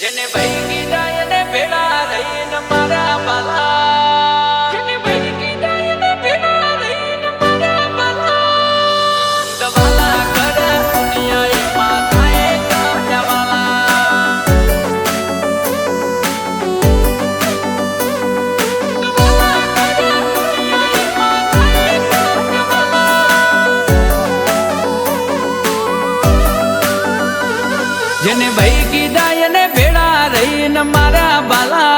જેને ભાઈ કીધા એને ભેળા રહીને મારા બાલા, જેને ભાઈ કીધા એને ભેળા રહીને મારા બાલા, દવાલા કરે દુનિયા એ માથાએ કાઢવાલા, દવાલા કરે દુનિયા એ માથાએ કાઢવાલા, જેને ભાઈ કીધા એને ભેળા રહીને મારા બાલા,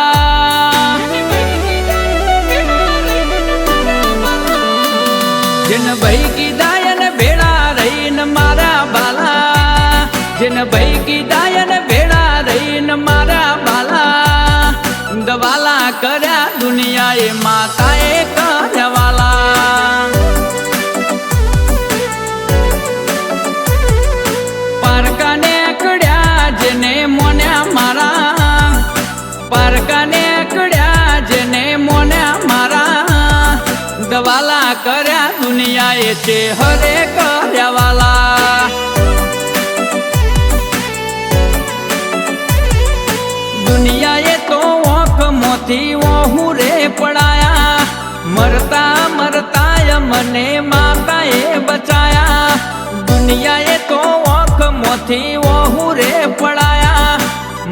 જેને ભાઈ કીધા એને ભેળા રહીને મારા બાલા, જેને ભાઈ કીધા એને ભેળા રહીને મારા બાલા, દવાલા કર્યા દુનિયા એ માતાએ કર્યાવાલા, પારકાને કડ્યા જેને મોન્યા મારા, પારકાને કડ્યા જેને મોન્યા મારા, દવાલા કર્યા દુનિયા એ છે હરે કર્યાવાલા, દુનિયાએ તો ઓખ મોથી ઓહું રે પડાયા, મરતા મરતા મને માતાએ બચાયા, દુનિયાએ તો ઓખ મોથી ઓહું રે પડાયા,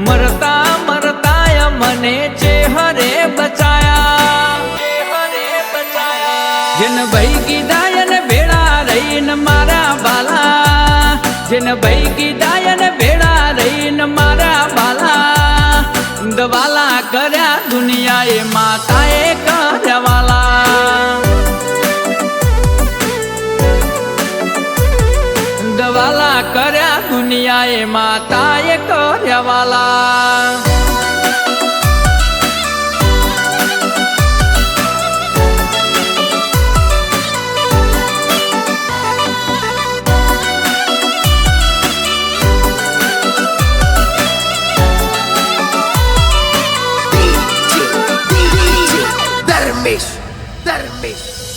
મરતા મરતા મને ચેહરે બચાયા, ચેહરે બચાયા, જેન ભાઈ કીધા એને ભેળા રહીને મારા બાલા, જેન ભાઈ કીધા એને ભેળા રહીને મારા બાલા, દવાલા કર્યા દુનિયા એ માતાએ કર્યાવાલા, દવાલા કર્યા દુનિયા એ માતાએ કર્યાવાલા,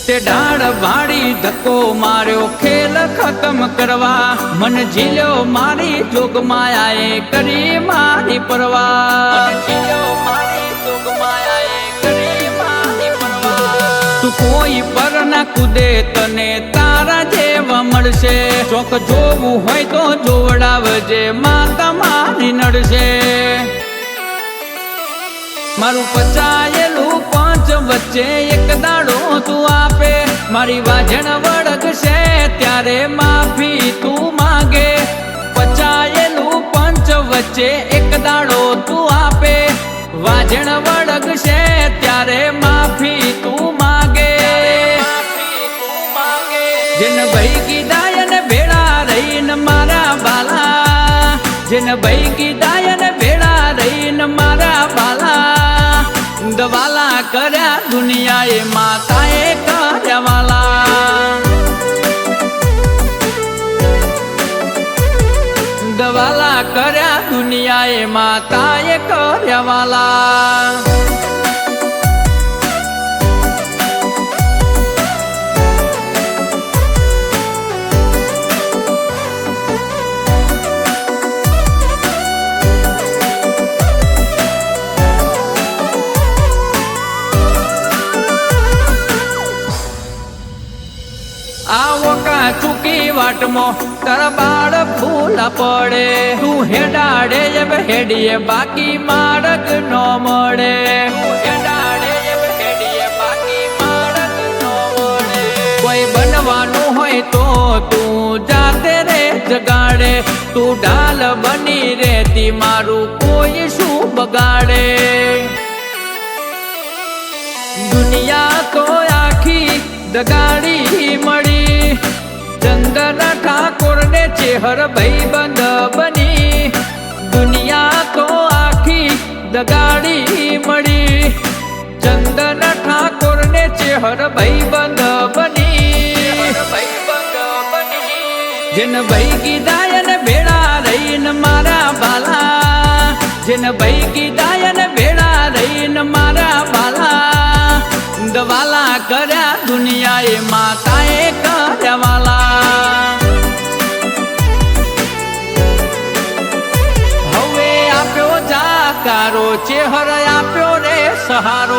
તે ડાળ ભાડી ધક્કો માર્યો ખેલ ખતમ કરવા, મન ઝીલ્યો મારી જોગ માયાએ કરી મારી પરવા, તું કોઈ પર ના કૂદે તને તારા જેવા મળશે, ચોક જોવું હોય તો જોવડાવજે માતા મારી નડશે, મારું પચાયેલું પાંચ વચ્ચે એક દાડો તું આપે, મારી વાજણ વળગશે ત્યારે માફી તું માગે, પચાયેલું પાંચ વચ્ચે એક દાડો તું આપે, વાજણ વળગશે ત્યારે માફી તું માગે, જેન ભાઈ કીધા એને ભેળા રહીને મારા બાલા, જેન ભાઈ કીધા એને ભેળા રહીને મારા બાલા, દવાલા કર્યા દુનિયા એ માતાએ કર્યાવાલા, દવાલા કર્યા દુનિયા એ માતાએ કર્યાવાલા, ચૂકી વાટમાં તારા બાળ ફૂલા પડે, તું હેડાડે એમ હેડીએ બાકી માર્ગ ન મળે, તું હેડાડે એમ હેડીએ બાકી માર્ગ ન મળે, કોઈ બનવાનું હોય તો તું જાતે રે જગાડે, તું ઢાલ બની રહેતી મારું કોઈ શું બગાડે, દુનિયા તો આખી દગાડી મળી, ચંદન ઠાકોર ને ચેહર ભાઈ બંધ બની, દુનિયા તો આખી દગાડી મળી, ચંદન ઠાકોર ને ચેહર ભાઈ બંધ બની, જેન ભાઈ કીધા એને ભેળા રહીને મારા બાલા, જેન ભાઈ કીધા એને ભેળા રહીને મારા બાલા, દવાલા કર્યા દુનિયા એ માતાએ કર્યાવાલા, હવે આપ્યો જા કલાકારો ચેહર આપ્યો રે સહારો